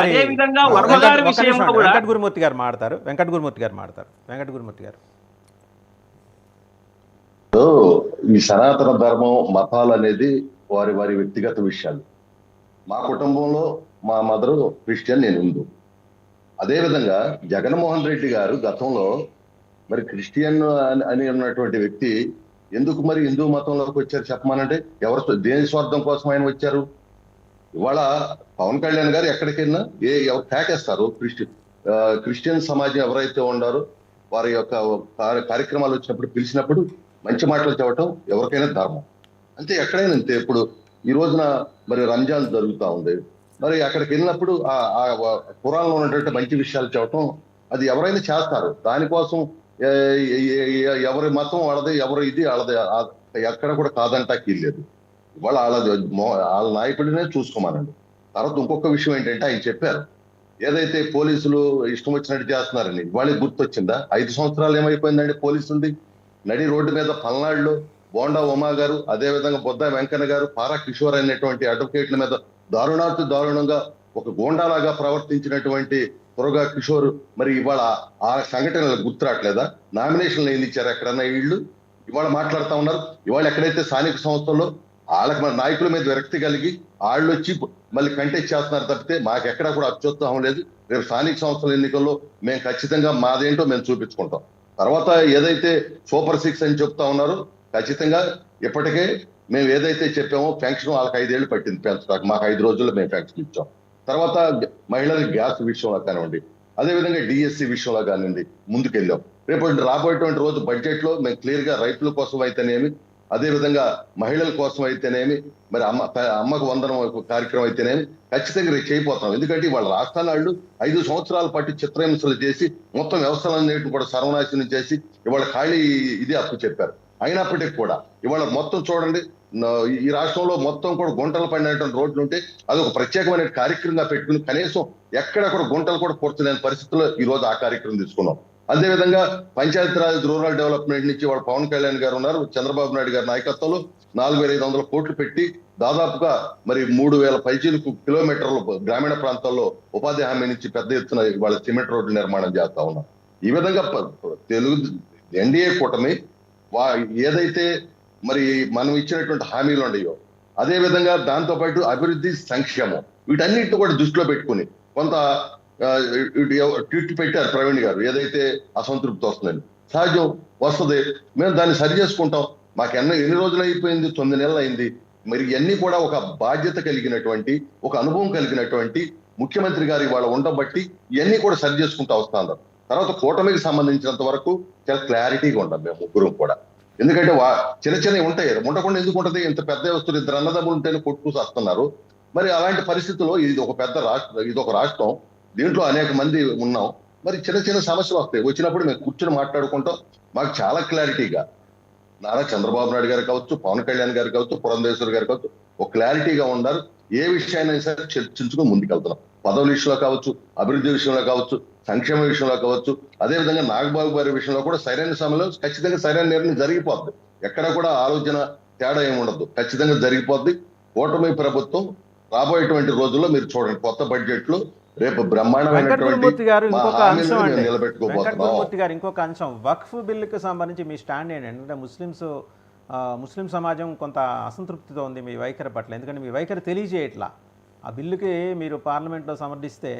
అదే విధంగా వర్మ గారి విషయంలో కూడా వెంకట గురుమూర్తి గారు మాట్లాడతారు. వెంకట గురుమూర్తి గారు ఈ సనాతన ధర్మం మతాలు అనేది వారి వారి వ్యక్తిగత విషయాలు. మా కుటుంబంలో మా మదరు క్రిస్టియన్, నేను హిందూ. అదేవిధంగా జగన్మోహన్ రెడ్డి గారు గతంలో మరి క్రిస్టియన్ అని ఉన్నటువంటి వ్యక్తి ఎందుకు మరి హిందూ మతంలోకి వచ్చారు చెప్పమానంటే, దేని స్వార్థం కోసం ఆయన వచ్చారు? ఇవాళ పవన్ కళ్యాణ్ గారు ఎక్కడికైనా ఎవరు ఠాకేస్తారు? క్రిస్టియన్ సమాజం ఎవరైతే ఉండారో వారి యొక్క కార్యక్రమాలు వచ్చినప్పుడు పిలిచినప్పుడు మంచి మాటలు చెప్పటం ఎవరికైనా ధర్మం. అంతే, ఎక్కడైనా అంతే. ఇప్పుడు ఈ రోజున మరి రంజాన్ జరుగుతూ ఉంది, మరి అక్కడికి వెళ్ళినప్పుడు ఆ ఖురాన్లో ఉన్నటువంటి మంచి విషయాలు చెప్పటం అది ఎవరైనా చేస్తారు. దానికోసం ఎవరి మతం వాళ్ళది, ఎవరు ఇది వాళ్ళది, ఎక్కడ కూడా కాదంటాకి లేదు. ఇవాళ వాళ్ళ నాయకుడినే చూసుకోమనండి. తర్వాత ఇంకొక విషయం ఏంటంటే, ఆయన చెప్పారు ఏదైతే పోలీసులు ఇష్టం వచ్చినట్టు చేస్తున్నారని, వాళ్ళకి గుర్తొచ్చిందా? 5 సంవత్సరాలు ఏమైపోయిందండి పోలీసులది? నడి రోడ్డు మీద పల్నాడులో బోండా ఉమా గారు, అదే విధంగా బొద్ద వెంకన్న గారు, పారా కిషోర్ అనేటువంటి అడ్వకేట్ల మీద దారుణంగా ఒక గోండాలాగా ప్రవర్తించినటువంటి త్వరగా కిషోర్ మరి ఇవాళ ఆ సంఘటనలకు గుర్తు రావట్లేదా? నామినేషన్లు ఏం ఇచ్చారు ఎక్కడన్నా వీళ్ళు? ఇవాళ మాట్లాడుతూ ఉన్నారు. ఇవాళ ఎక్కడైతే స్థానిక సంస్థల్లో వాళ్ళకి మన నాయకుల మీద విరక్తి కలిగి వాళ్ళు వచ్చి మళ్ళీ కంటెస్ట్ చేస్తున్నారు తప్పితే మాకెక్కడా కూడా అత్యుత్సాహం లేదు. రేపు స్థానిక సంస్థల ఎన్నికల్లో మేము ఖచ్చితంగా మాదేంటో మేము చూపించుకుంటాం. తర్వాత ఏదైతే సూపర్ 6 అని చెప్తా ఉన్నారో, ఖచ్చితంగా ఇప్పటికే మేము ఏదైతే చెప్పామో పెన్షన్ వాళ్ళకి 5 ఏళ్ళు పట్టింది పెంచడానికి, మాకు 5 రోజుల్లో మేము పెన్షన్ ఇచ్చాం. తర్వాత మహిళలకు గ్యాస్ విషయంలో కానివ్వండి, అదేవిధంగా డిఎస్సి విషయంలో కానివ్వండి ముందుకెళ్ళాం. రేపు రాబోయేటువంటి రోజు బడ్జెట్ లో మేము క్లియర్ గా రైతుల కోసం అయితేనేమి, అదేవిధంగా మహిళల కోసం అయితేనేమి, మరి అమ్మకు వందనం కార్యక్రమం అయితేనేమి ఖచ్చితంగా రేపు చేయబోతున్నాం. ఎందుకంటే వాళ్ళ రాష్ట్రాల వాళ్ళు 5 సంవత్సరాల పాటు చిత్రహింసలు చేసి మొత్తం వ్యవస్థలన్నిటిని కూడా సర్వనాశనం చేసి ఇవాళ ఖాళీ ఇది అప్పు చెప్పారు. అయినప్పటికీ కూడా ఇవాళ మొత్తం చూడండి, ఈ రాష్ట్రంలో మొత్తం కూడా గుంటలు పడినటువంటి రోడ్లు ఉంటే అది ఒక ప్రత్యేకమైన కార్యక్రమంగా పెట్టుకుని కనీసం ఎక్కడ కూడా గుంటలు కూడా పూర్చలేని పరిస్థితుల్లో ఈ రోజు ఆ కార్యక్రమం తీసుకున్నాం. అదేవిధంగా పంచాయతీరాజ్ రూరల్ డెవలప్మెంట్ నుంచి వాళ్ళ పవన్ కళ్యాణ్ గారు ఉన్నారు, చంద్రబాబు నాయుడు గారి నాయకత్వంలో 4,500 కోట్లు పెట్టి దాదాపుగా మరి 3,000 పైచీలకు కిలోమీటర్లు గ్రామీణ ప్రాంతాల్లో ఉపాధి హామీ నుంచి పెద్ద ఎత్తున వాళ్ళ సిమెంట్ రోడ్లు నిర్మాణం చేస్తా ఉన్నాం. ఈ విధంగా తెలుగు ఎన్డీఏ కూటమి ఏదైతే మరి మనం ఇచ్చినటువంటి హామీలు ఉన్నాయో, అదే విధంగా దాంతో పాటు అభివృద్ధి, సంక్షేమం వీటన్నిటిని కూడా దృష్టిలో పెట్టుకుని కొంత ట్వీట్ పెట్టారు ప్రవీణ్ గారు, ఏదైతే అసంతృప్తి వస్తుందని. సహజం వస్తుంది, మేము దాన్ని సరి చేసుకుంటాం. మాకు ఎన్ని రోజులు అయిపోయింది? 9 నెలలు అయింది. మరి ఇవన్నీ కూడా ఒక బాధ్యత కలిగినటువంటి, ఒక అనుభవం కలిగినటువంటి ముఖ్యమంత్రి గారు ఇవాళ ఉండబట్టి ఇవన్నీ కూడా సరి చేసుకుంటూ వస్తున్నారు. తర్వాత కూటమికి సంబంధించినంత వరకు చాలా క్లారిటీగా ఉంటాం మేము ముగ్గురం కూడా. ఎందుకంటే చిన్నవి ఉంటాయి, ఉండకుండా ఎందుకు ఉంటుంది? ఇంత పెద్ద వస్తువులు 2 అన్నదమ్ములు ఉంటేనే కొట్టుకు వస్తున్నారు. మరి అలాంటి పరిస్థితుల్లో ఇది ఒక పెద్ద రాష్ట్రం, ఇది ఒక రాష్ట్రం, దీంట్లో అనేక మంది ఉన్నాం. మరి చిన్న సమస్యలు వస్తాయి. వచ్చినప్పుడు మేము కూర్చొని మాట్లాడుకుంటాం. మాకు చాలా క్లారిటీగా నారా చంద్రబాబు నాయుడు గారు కావచ్చు, పవన్ కళ్యాణ్ గారు కావచ్చు, పురంధేశ్వర్ గారు కావచ్చు, ఒక క్లారిటీగా ఉన్నారు. ఏ విషయాన్ని సరే చర్చించుకుని ముందుకెళ్తున్నాం. పదవుల విషయంలో కావచ్చు, అభివృద్ధి విషయంలో కావచ్చు, సంక్షేమ విషయంలో కావచ్చు, అదేవిధంగా నాగబాబు గారి విషయంలో కూడా సరైన సమయంలో ఖచ్చితంగా సరైన నిర్ణయం జరిగిపోద్ది. ఎక్కడ కూడా ఆలోచన తేడా ఏమి ఉండదు, ఖచ్చితంగా జరిగిపోద్ది. కూటమి ప్రభుత్వం రాబోయేటువంటి రోజుల్లో మీరు చూడండి, కొత్త బడ్జెట్ లో రేపు బ్రహ్మాండమైనటువంటి ఇంకొక అంశం వక్ఫ్ బిల్లుకి సంబంధించి మీ స్టాండ్ ఏంటంటే, ముస్లిం సమాజం కొంత అసంతృప్తితో ఉంది మీ వైఖరి పట్ల. ఎందుకంటే మీ వైఖరి తెలియజేయట్లా. ఆ బిల్లుకి మీరు పార్లమెంట్లో సమర్థిస్తే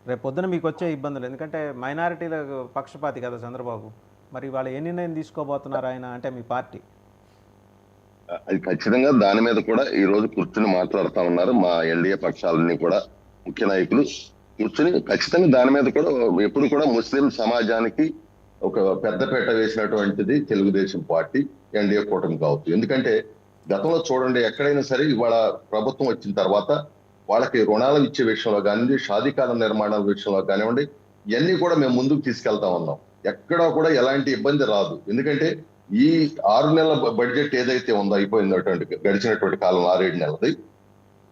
రేపు పొద్దున మీకు వచ్చే ఇబ్బందులు, ఎందుకంటే మైనారిటీల పక్షపాతి కదా చంద్రబాబు. మరి వాళ్ళు ఏ నిర్ణయం తీసుకోబోతున్నారు ఆయన, అంటే మీ పార్టీ? అది ఖచ్చితంగా దాని మీద కూడా ఈ రోజు కూర్చుని మాట్లాడుతా ఉన్నారు మా ఎన్డీఏ పక్షాలన్నీ కూడా, ముఖ్య నాయకులు కూర్చుని ఖచ్చితంగా దాని మీద కూడా ఎప్పుడు కూడా ముస్లిం సమాజానికి ఒక పెద్దపీట వేసినటువంటిది తెలుగుదేశం పార్టీ, ఎన్డీఏ కూటమి కావచ్చు. ఎందుకంటే గతంలో చూడండి, ఎక్కడైనా సరే ఇవాళ ప్రభుత్వం వచ్చిన తర్వాత వాళ్ళకి రుణాలు ఇచ్చే విషయంలో కానివ్వండి, షాదీకాల నిర్మాణాల విషయంలో కానివ్వండి, ఇవన్నీ కూడా మేము ముందుకు తీసుకెళ్తా ఉన్నాం. ఎక్కడా కూడా ఎలాంటి ఇబ్బంది రాదు. ఎందుకంటే ఈ 6 నెలల బడ్జెట్ ఏదైతే ఉందో అయిపోయినటువంటి గడిచినటువంటి కాలం 6-7 నెలది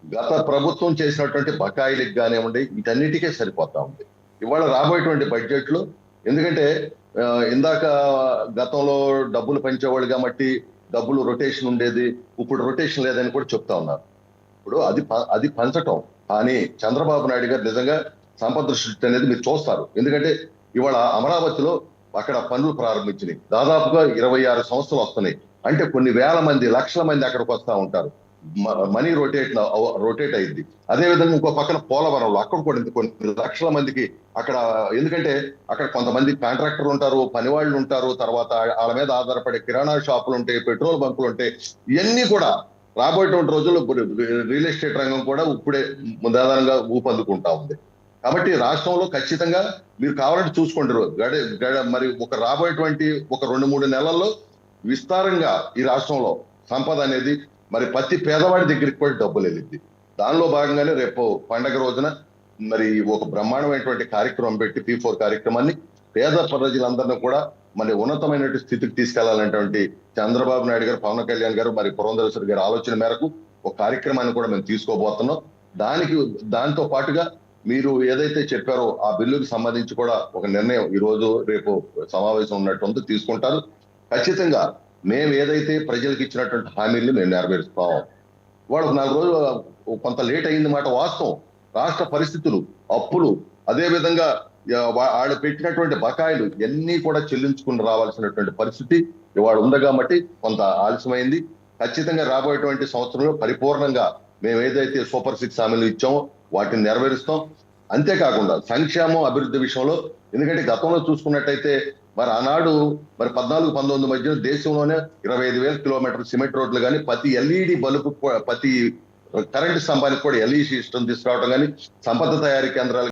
గత ప్రభుత్వం చేసినటువంటి బకాయిలకు కానివ్వండి వీటన్నిటికే సరిపోతా ఉంది ఇవాళ రాబోయేటువంటి బడ్జెట్ లో. ఎందుకంటే ఇందాక గతంలో డబ్బులు పంచేవాళ్ళు కాబట్టి డబ్బులు రొటేషన్ ఉండేది, ఇప్పుడు రొటేషన్ లేదని కూడా చెప్తా ఉన్నారు. ఇప్పుడు అది పంచటం, కానీ చంద్రబాబు నాయుడు గారు నిజంగా సంపద సృష్టి అనేది మీరు చూస్తారు. ఎందుకంటే ఇవాళ అమరావతిలో అక్కడ పనులు ప్రారంభించినాయి. దాదాపుగా 26 సంస్థలు వస్తున్నాయి. అంటే కొన్ని వేల మంది, లక్షల మంది అక్కడికి వస్తా ఉంటారు. మనీ రొటేట్ అయింది. అదే విధంగా ఇంకో పక్కన పోలవరంలో అక్కడ కూడా కొన్ని లక్షల మందికి అక్కడ, ఎందుకంటే అక్కడ కొంతమంది కాంట్రాక్టర్లు ఉంటారు, పనివాళ్ళు ఉంటారు, తర్వాత వాళ్ళ మీద ఆధారపడే కిరాణా షాపులు ఉంటాయి, పెట్రోల్ బంకులు ఉంటాయి. ఇవన్నీ కూడా రాబోయేటువంటి రోజుల్లో రియల్ ఎస్టేట్ రంగం కూడా ఇప్పుడే దాదాపుగా ఊపందుకుంటా ఉంది. కాబట్టి రాష్ట్రంలో ఖచ్చితంగా మీరు కావాలంటే చూసుకోండి, మరి ఒక రాబోయేటువంటి ఒక 2-3 నెలల్లో విస్తారంగా ఈ రాష్ట్రంలో సంపద అనేది మరి ప్రతి పేదవాడి దగ్గరికి కూడా డబ్బులు వెళ్ళింది. దానిలో భాగంగానే రేపు పండగ రోజున మరి ఒక బ్రహ్మాండమైనటువంటి కార్యక్రమం పెట్టి P4 కార్యక్రమాన్ని పేద ప్రజలందరినీ కూడా మరి ఉన్నతమైనటువంటి స్థితికి తీసుకెళ్లాలనేటువంటి చంద్రబాబు నాయుడు గారు, పవన్ కళ్యాణ్ గారు, మరి పురంధరేశ్వరి గారి ఆలోచన మేరకు ఒక కార్యక్రమాన్ని కూడా మేము తీసుకోబోతున్నాం. దాంతో పాటుగా మీరు ఏదైతే చెప్పారో ఆ బిల్లుకి సంబంధించి కూడా ఒక నిర్ణయం ఈ రోజు రేపు సమావేశం ఉన్నట్టు తీసుకుంటారు. ఖచ్చితంగా మేము ఏదైతే ప్రజలకు ఇచ్చినటువంటి హామీలు మేము నెరవేరుస్తాం. వాళ్ళకు 4 రోజులు కొంత లేట్ అయింది మాట వాస్తవం. రాష్ట్ర పరిస్థితులు, అప్పులు, అదే విధంగా వాళ్ళు పెట్టినటువంటి బకాయిలు ఇవన్నీ కూడా చెల్లించుకుని రావాల్సినటువంటి పరిస్థితి ఇవాళ ఉంది కాబట్టి కొంత ఆలస్యమైంది. ఖచ్చితంగా రాబోయేటువంటి సంవత్సరంలో పరిపూర్ణంగా మేము ఏదైతే సూపర్ 6 హామీలు ఇచ్చామో వాటిని నెరవేరుస్తాం. అంతేకాకుండా సంక్షేమం, అభివృద్ధి విషయంలో, ఎందుకంటే గతంలో చూసుకున్నట్టయితే మరి ఆనాడు మరి 14-19 మధ్య దేశంలోనే 25,000 కిలోమీటర్ల సిమెంట్ రోడ్లు కానీ, ప్రతి ఎల్ఈడి బల్బు, ప్రతి కరెంటు స్తంభానికి కూడా ఎల్ఈడి సిస్టమ్ తీసుకురావడం కానీ, సంపద తయారీ కేంద్రాలు